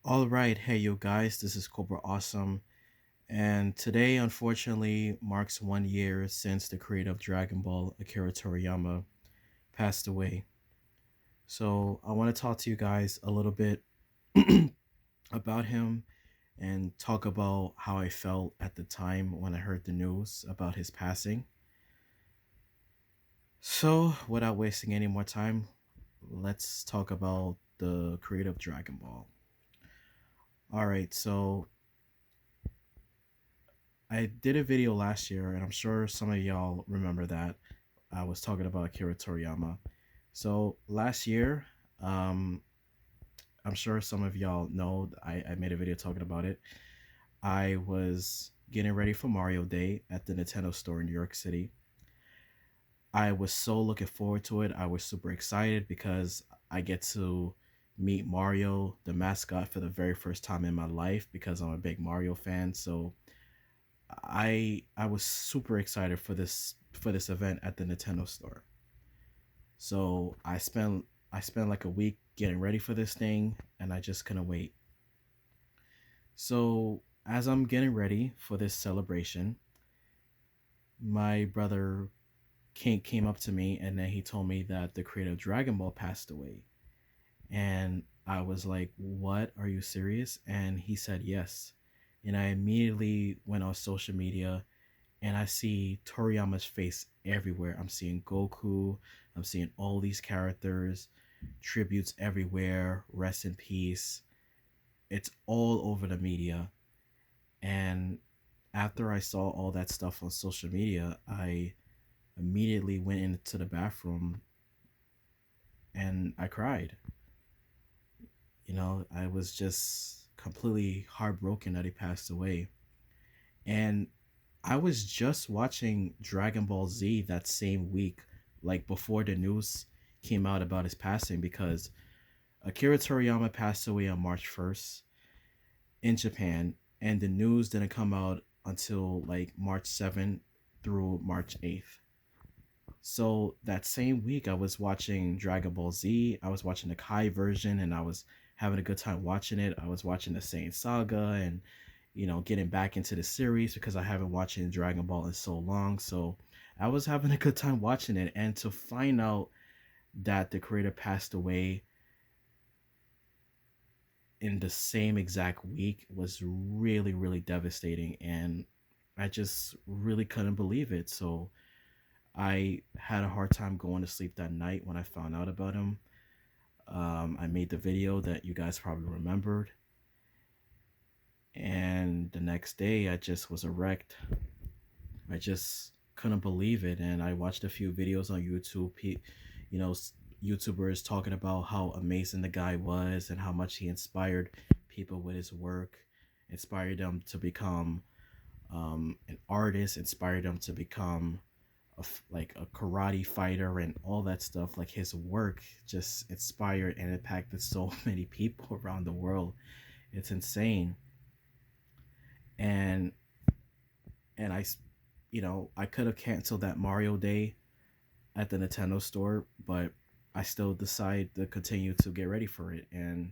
All right, hey you guys, this is Cobra Awesome, and today unfortunately marks 1 year since the creator of Dragon Ball, Akira Toriyama, passed away. So I want to talk to you guys a little bit about him and talk about how I felt at the time when I heard the news about his passing. So without wasting any more time, let's talk about the creator of Dragon Ball. All right, so I did a video last year, and I'm sure some of y'all remember that. I was talking about Akira Toriyama. So last year, um, I'm sure some of y'all know I made a video talking about it. I was getting ready for Mario Day at the Nintendo store in New York City. I was so looking forward to it. I was super excited because I get to meet Mario, the mascot, for the very first time in my life because I'm a big Mario fan. So I was super excited for this event at the Nintendo store. So I spent like a week getting ready for this thing, and I just couldn't wait. So as I'm getting ready for this celebration, my brother came up to me, and then he told me that the creator of Dragon Ball passed away. And I was like, "What? Are you serious?" And he said yes. And I immediately went on social media and I see Toriyama's face everywhere. I'm seeing Goku, I'm seeing all these characters, tributes everywhere, rest in peace. It's all over the media. And after I saw all that stuff on social media, I immediately went into the bathroom and I cried. I was just completely heartbroken that he passed away. And I was just watching Dragon Ball Z that same week, like before the news came out about his passing, because Akira Toriyama passed away on March 1st in Japan, and the news didn't come out until like March 7th through March 8th. So that same week, I was watching Dragon Ball Z. I was watching the Kai version, and I was having a good time watching it. I was watching the Saiyan Saga, and getting back into the series because I haven't watched Dragon Ball in so long. So I was having a good time watching it, and to find out that the creator passed away in the same exact week was really, really devastating, and I just really couldn't believe it. So I had a hard time going to sleep that night when I found out about him. I made the video that you guys probably remembered, and the next day I just was wrecked. I just couldn't believe it, and I watched a few videos on YouTube. You know, YouTubers talking about how amazing the guy was and how much he inspired people with his work, inspired them to become an artist, inspired them to become like a karate fighter and all that stuff. Like his work just inspired and impacted so many people around the world. It's insane. And and I could have canceled that Mario Day at the Nintendo store, but I still decided to continue to get ready for it. And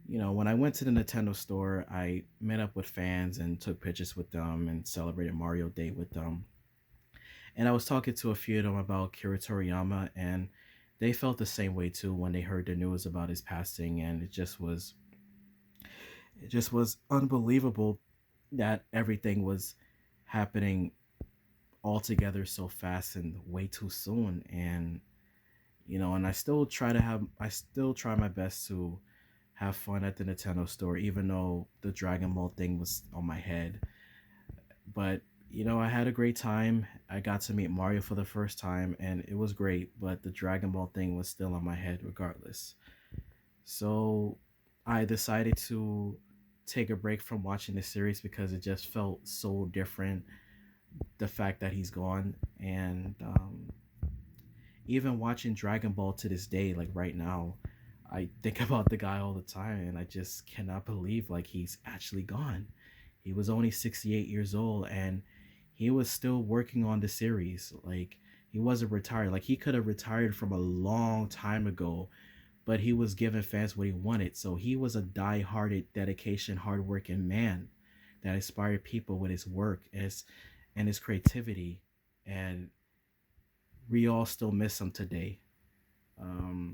when I went to the Nintendo store, I met up with fans and took pictures with them and celebrated Mario Day with them. And I was talking to a few of them about Kira Toriyama, and they felt the same way too when they heard the news about his passing. And it just was unbelievable that everything was happening all together so fast and way too soon. And I still try my best to have fun at the Nintendo store, even though the Dragon Ball thing was on my head. But I had a great time. I got to meet Mario for the first time, and it was great. But the Dragon Ball thing was still on my head, regardless. So I decided to take a break from watching the series because it just felt so different. The fact that he's gone, and even watching Dragon Ball to this day, like right now, I think about the guy all the time, and I just cannot believe like he's actually gone. He was only 68 years old, and he was still working on the series. Like he wasn't retired. Like he could have retired from a long time ago, but he was giving fans what he wanted. So he was a die-hearted, dedication, hardworking man that inspired people with his work and his creativity, and we all still miss him today. Um,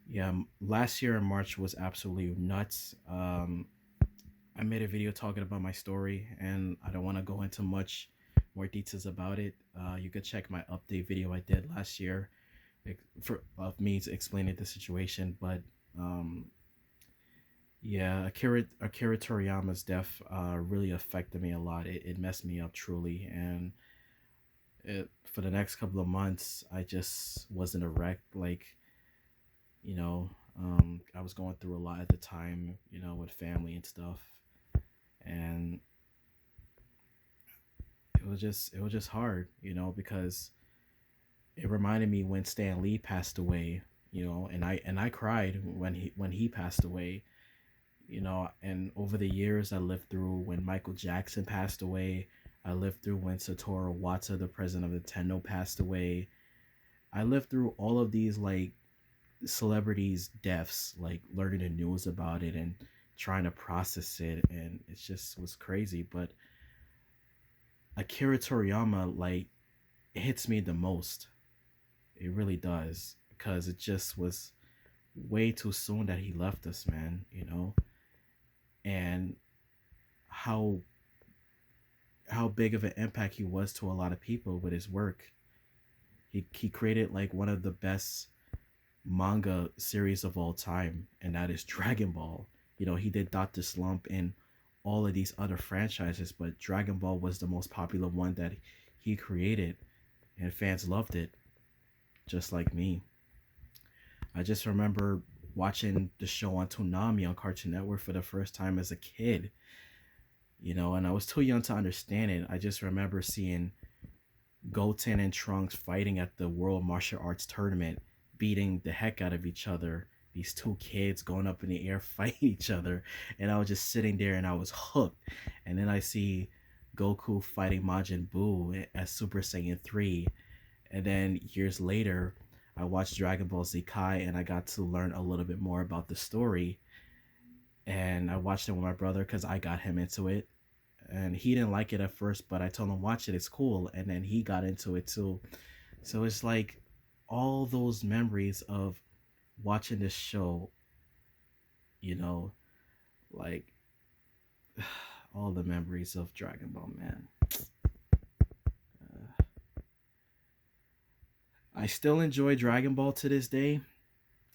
yeah, last year in March was absolutely nuts. I made a video talking about my story, and I don't want to go into much more details about it. You could check my update video I did last year for of me explaining the situation. But um, yeah, Akira Toriyama's death really affected me a lot. It messed me up truly, and for the next couple of months, I just wasn't a wreck. Like, you know, I was going through a lot at the time, with family and stuff, and it was just hard, because it reminded me when Stan Lee passed away, and I cried when he passed away, and over the years I lived through when Michael Jackson passed away. I lived through when Satoru Iwata, the president of Nintendo, passed away. I lived through all of these like celebrities' deaths, like learning the news about it and trying to process it, and it just was crazy. But Akira Toriyama, like, hits me the most. It really does, because it just was way too soon that he left us, man. And how big of an impact he was to a lot of people with his work. He created like one of the best manga series of all time, and that is Dragon Ball. He did Dr. Slump and all of these other franchises, but Dragon Ball was the most popular one that he created, and fans loved it, just like me. I just remember watching the show on Toonami on Cartoon Network for the first time as a kid, and I was too young to understand it. I just remember seeing Goten and Trunks fighting at the World Martial Arts Tournament, beating the heck out of each other. These two kids going up in the air fighting each other, and I was just sitting there and I was hooked. And then I see Goku fighting Majin Buu as Super Saiyan 3, and then years later I watched Dragon Ball Z Kai, and I got to learn a little bit more about the story. And I watched it with my brother because I got him into it, and he didn't like it at first, but I told him watch it, it's cool, and then he got into it too. So it's like all those memories of watching this show, you know like all the memories of Dragon Ball, man. I still enjoy Dragon Ball to this day.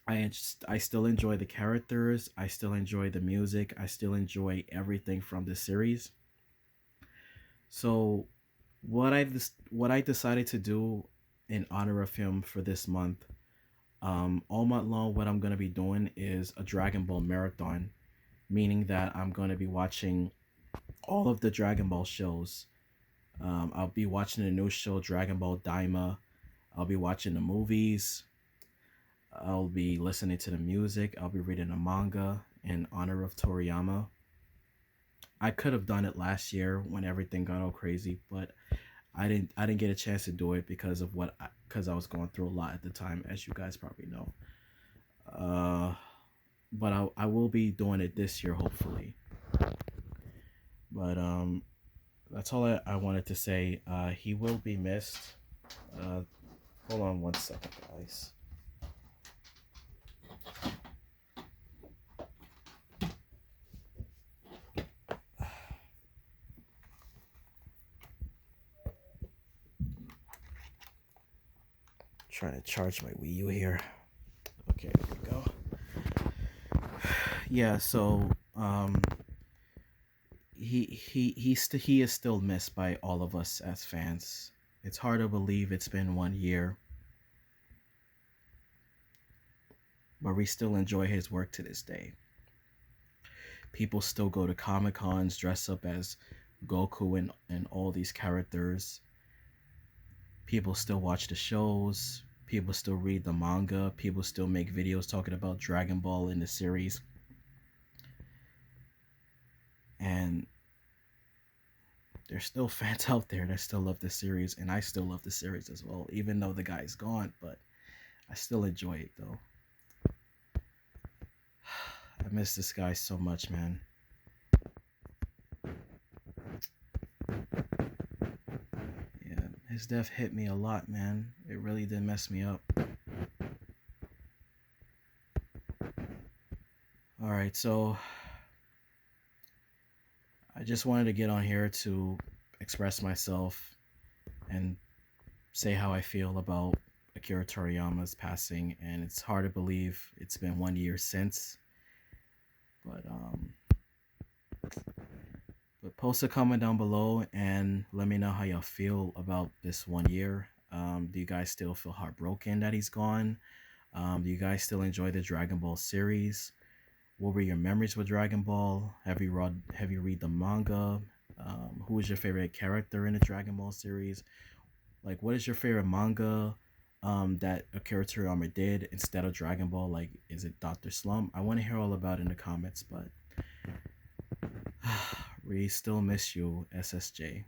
I still enjoy the characters, I still enjoy the music, I still enjoy everything from the series. So what I decided to do in honor of him for this month, all month long, what I'm gonna be doing is a Dragon Ball marathon, meaning that I'm gonna be watching all of the Dragon Ball shows. I'll be watching the new show Dragon Ball Daima. I'll be watching the movies. I'll be listening to the music. I'll be reading the manga in honor of Toriyama. I could have done it last year when everything got all crazy, but I didn't get a chance to do it because I was going through a lot at the time, as you guys probably know. But I will be doing it this year, hopefully. But that's all I wanted to say. He will be missed. Uh, Hold on one second, guys. Trying to charge my Wii U here. Okay, there we go. Yeah, so he is still missed by all of us as fans. It's hard to believe it's been 1 year, but we still enjoy his work to this day. People still go to Comic Cons, dress up as Goku and all these characters. People still watch the shows. People still read the manga. People still make videos talking about Dragon Ball in the series. And there's still fans out there that still love the series, and I still love the series as well, even though the guy's gone. But I still enjoy it though. I miss this guy so much, man. Yeah, his death hit me a lot, man. It really did mess me up. All right, so I just wanted to get on here to express myself and say how I feel about Akira Toriyama's passing, and it's hard to believe it's been 1 year since. But post a comment down below and let me know how y'all feel about this 1 year. Do you guys still feel heartbroken that he's gone? Do you guys still enjoy the Dragon Ball series? What were your memories with Dragon Ball? Have you read the manga? Who is your favorite character in the Dragon Ball series? Like, what is your favorite manga that Akira Toriyama did instead of Dragon Ball? Like, is it Dr. Slump? I want to hear all about it in the comments, but we still miss you, SSJ.